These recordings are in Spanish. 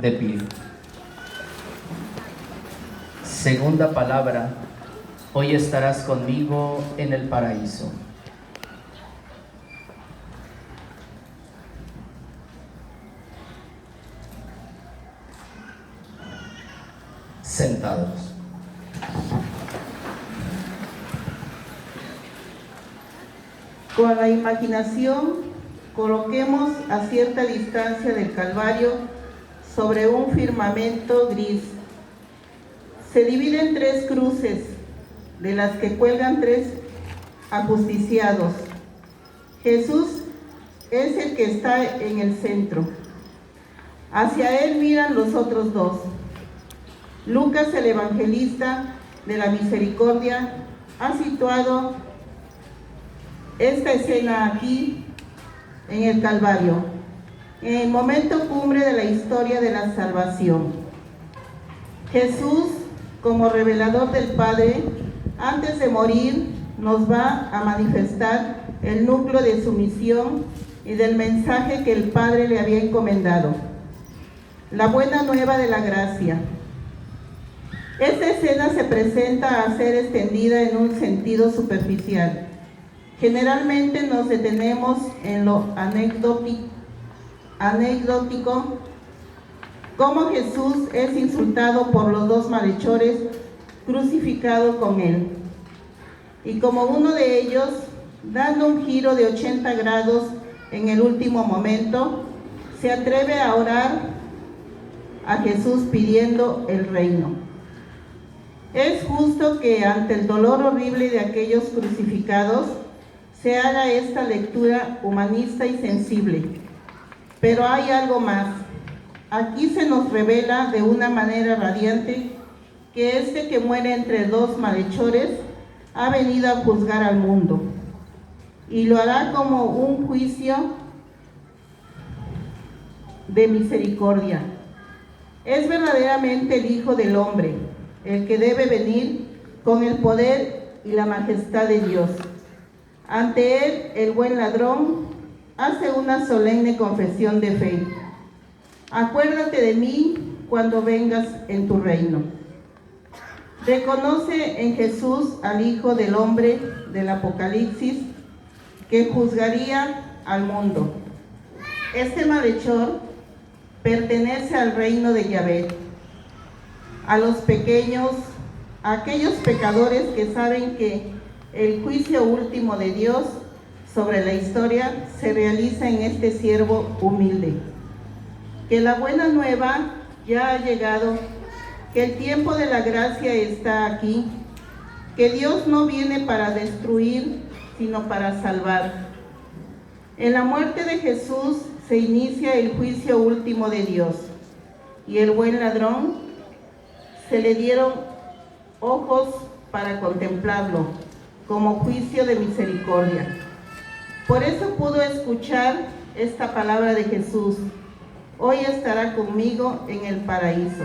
De pie. Segunda palabra, hoy estarás conmigo en el paraíso. Sentados. Con la imaginación, coloquemos a cierta distancia del Calvario sobre un firmamento gris. Se divide en 3 cruces, de las que cuelgan 3 ajusticiados. Jesús es el que está en el centro. Hacia él miran los otros 2. Lucas, el evangelista de la misericordia, ha situado esta escena aquí en el Calvario, en el momento cumbre de la historia de la salvación. Jesús, como revelador del Padre, antes de morir, nos va a manifestar el núcleo de su misión y del mensaje que el Padre le había encomendado: la buena nueva de la gracia. Esta escena se presenta a ser extendida en un sentido superficial. Generalmente nos detenemos en lo anecdótico, cómo Jesús es insultado por los 2 malhechores crucificados con él, y como uno de ellos, dando un giro de 80 grados en el último momento, se atreve a orar a Jesús pidiendo el reino. Es justo que ante el dolor horrible de aquellos crucificados se haga esta lectura humanista y sensible. Pero hay algo más. Aquí se nos revela de una manera radiante que este que muere entre 2 malhechores ha venido a juzgar al mundo, y lo hará como un juicio de misericordia. Es verdaderamente el Hijo del Hombre, el que debe venir con el poder y la majestad de Dios. Ante él, el buen ladrón hace una solemne confesión de fe: acuérdate de mí cuando vengas en tu reino. Reconoce en Jesús al Hijo del Hombre del Apocalipsis, que juzgaría al mundo. Este malhechor pertenece al reino de Yahvé, a los pequeños, a aquellos pecadores que saben que el juicio último de Dios sobre la historia se realiza en este siervo humilde. Que la buena nueva ya ha llegado, que el tiempo de la gracia está aquí, que Dios no viene para destruir, sino para salvar. En la muerte de Jesús se inicia el juicio último de Dios, y el buen ladrón se le dieron ojos para contemplarlo, como juicio de misericordia. Por eso pudo escuchar esta palabra de Jesús: hoy estará conmigo en el paraíso.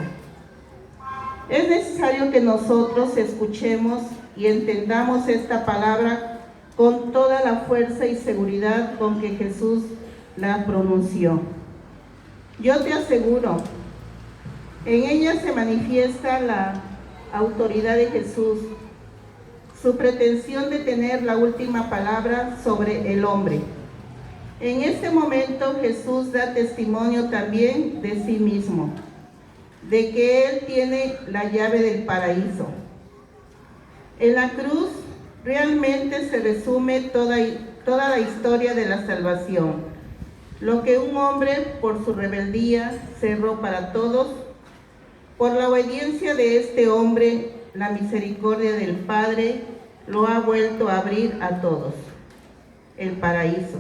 Es necesario que nosotros escuchemos y entendamos esta palabra con toda la fuerza y seguridad con que Jesús la pronunció. Yo te aseguro, en ella se manifiesta la autoridad de Jesús, su pretensión de tener la última palabra sobre el hombre. En este momento Jesús da testimonio también de sí mismo, de que Él tiene la llave del paraíso. En la cruz realmente se resume toda la historia de la salvación. Lo que un hombre por su rebeldía cerró para todos, por la obediencia de este hombre, la misericordia del Padre lo ha vuelto a abrir a todos, el paraíso.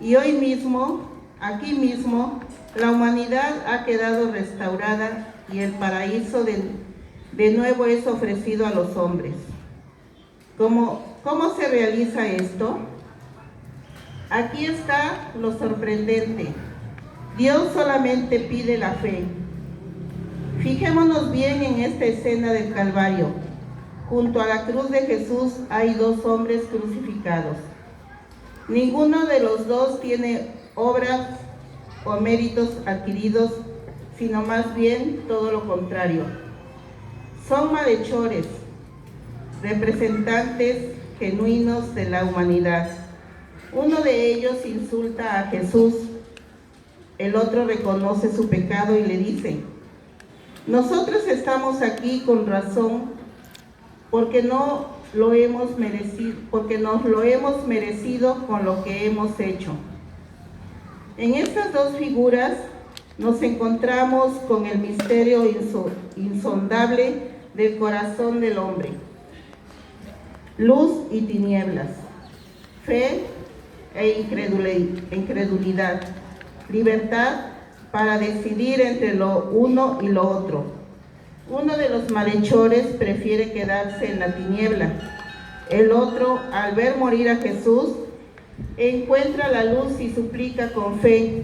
Y hoy mismo, aquí mismo, la humanidad ha quedado restaurada y el paraíso de nuevo es ofrecido a los hombres. ¿Cómo se realiza esto? Aquí está lo sorprendente. Dios solamente pide la fe. Fijémonos bien en esta escena del Calvario. Junto a la cruz de Jesús hay 2 hombres crucificados. Ninguno de los 2 tiene obras o méritos adquiridos sino más bien todo lo contrario. Son malhechores, representantes genuinos de la humanidad. Uno de ellos insulta a Jesús, el otro reconoce su pecado y le dice: nosotros estamos aquí con razón porque nos lo hemos merecido con lo que hemos hecho. En estas dos figuras nos encontramos con el misterio insondable del corazón del hombre. Luz y tinieblas, fe e incredulidad, libertad para decidir entre lo uno y lo otro. Uno de los malhechores prefiere quedarse en la tiniebla. El otro, al ver morir a Jesús, encuentra la luz y suplica con fe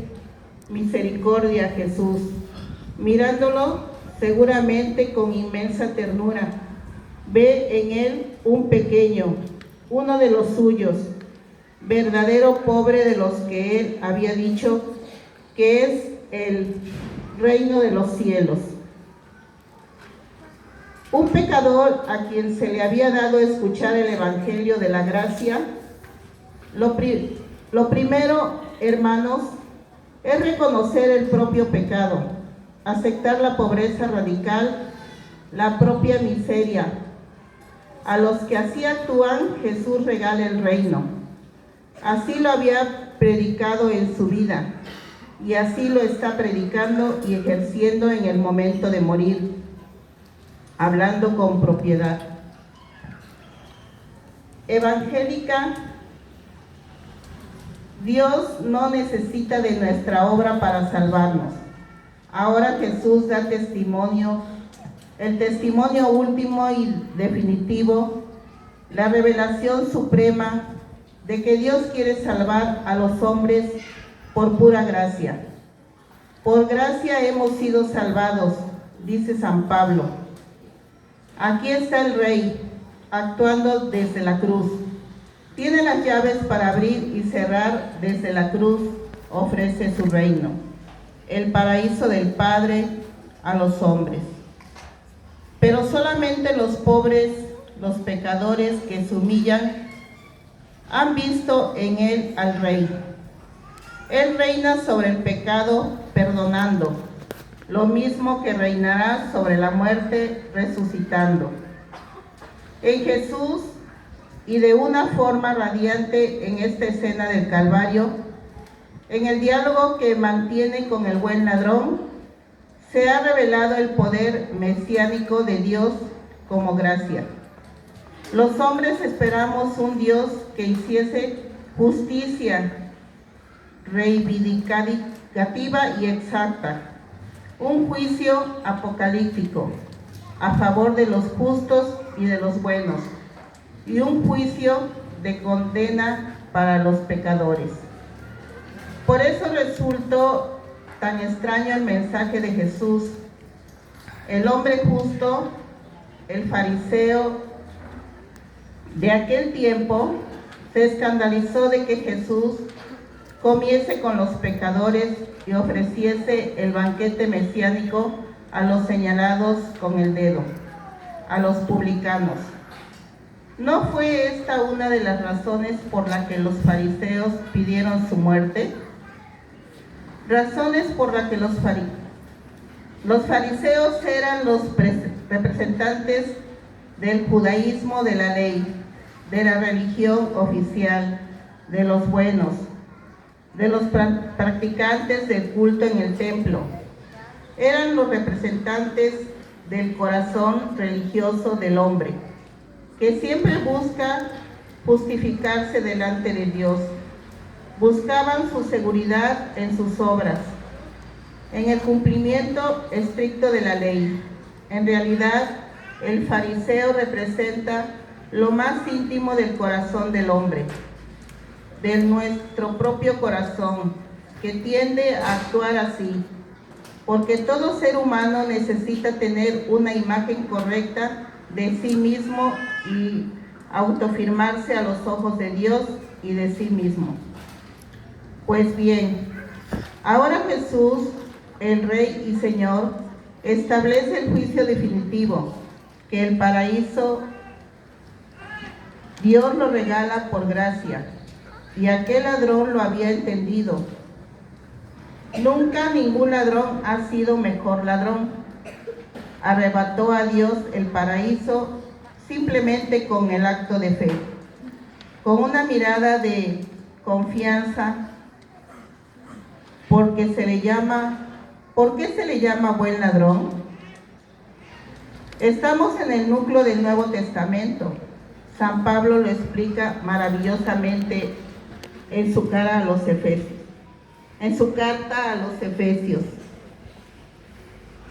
misericordia a Jesús, mirándolo seguramente con inmensa ternura. Ve en él un pequeño, uno de los suyos, verdadero pobre de los que él había dicho que es el reino de los cielos. Un pecador a quien se le había dado escuchar el Evangelio de la gracia. Lo primero, hermanos, es reconocer el propio pecado, aceptar la pobreza radical, la propia miseria. A los que así actúan, Jesús regala el reino. Así lo había predicado en su vida, y así lo está predicando y ejerciendo en el momento de morir, hablando con propiedad. Evangélica, Dios no necesita de nuestra obra para salvarnos. Ahora Jesús da testimonio, el testimonio último y definitivo, la revelación suprema de que Dios quiere salvar a los hombres por pura gracia. Por gracia hemos sido salvados, dice San Pablo. Aquí está el Rey, actuando desde la cruz. Tiene las llaves para abrir y cerrar. Desde la cruz ofrece su reino, el paraíso del Padre a los hombres. Pero solamente los pobres, los pecadores que se humillan, han visto en él al Rey. Él reina sobre el pecado perdonando, lo mismo que reinará sobre la muerte resucitando. En Jesús, y de una forma radiante en esta escena del Calvario, en el diálogo que mantiene con el buen ladrón, se ha revelado el poder mesiánico de Dios como gracia. Los hombres esperamos un Dios que hiciese justicia reivindicativa y exacta, un juicio apocalíptico a favor de los justos y de los buenos, y un juicio de condena para los pecadores. Por eso resultó tan extraño el mensaje de Jesús. El hombre justo, el fariseo de aquel tiempo, se escandalizó de que Jesús comiese con los pecadores y ofreciese el banquete mesiánico a los señalados con el dedo, a los publicanos. ¿No fue esta una de las razones por las que los fariseos pidieron su muerte? Razones por las que los fariseos eran los representantes del judaísmo, de la ley, de la religión oficial, de los buenos, de los practicantes del culto en el templo. Eran los representantes del corazón religioso del hombre, que siempre busca justificarse delante de Dios. Buscaban su seguridad en sus obras, en el cumplimiento estricto de la ley. En realidad, el fariseo representa lo más íntimo del corazón del hombre, de nuestro propio corazón, que tiende a actuar así, porque todo ser humano necesita tener una imagen correcta de sí mismo y autoafirmarse a los ojos de Dios y de sí mismo. Pues bien, ahora Jesús el Rey y Señor, establece el juicio definitivo, que el paraíso Dios lo regala por gracia, y aquel ladrón lo había entendido. Nunca ningún ladrón ha sido mejor ladrón. Arrebató a Dios el paraíso simplemente con el acto de fe, con una mirada de confianza. ¿Por qué se le llama buen ladrón? Estamos en el núcleo del Nuevo Testamento. San Pablo lo explica maravillosamente en su carta a los Efesios.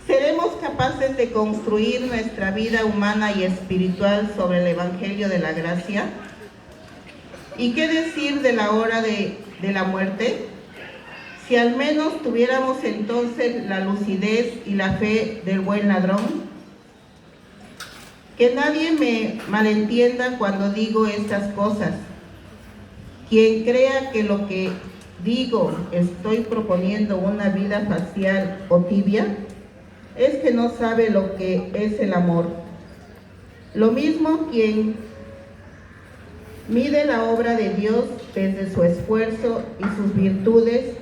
¿Seremos capaces de construir nuestra vida humana y espiritual sobre el Evangelio de la Gracia? ¿Y qué decir de la hora de la muerte? Si al menos tuviéramos entonces la lucidez y la fe del buen ladrón. Que nadie me malentienda cuando digo estas cosas. Quien crea que lo que digo estoy proponiendo una vida facial o tibia, es que no sabe lo que es el amor. Lo mismo quien mide la obra de Dios desde su esfuerzo y sus virtudes,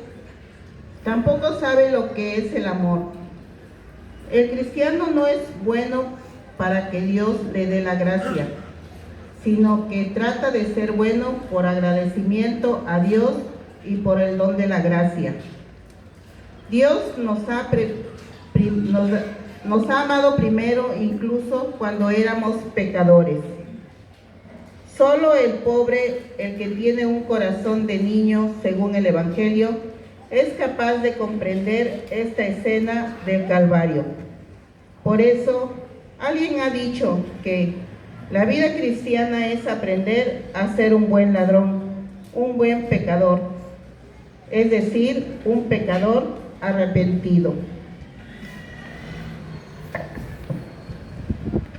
tampoco sabe lo que es el amor. El cristiano no es bueno para que Dios le dé la gracia, sino que trata de ser bueno por agradecimiento a Dios y por el don de la gracia. Dios nos ha amado primero, incluso cuando éramos pecadores. Solo el pobre, el que tiene un corazón de niño, según el Evangelio, es capaz de comprender esta escena del Calvario. Por eso, alguien ha dicho que la vida cristiana es aprender a ser un buen ladrón, un buen pecador, es decir, un pecador arrepentido.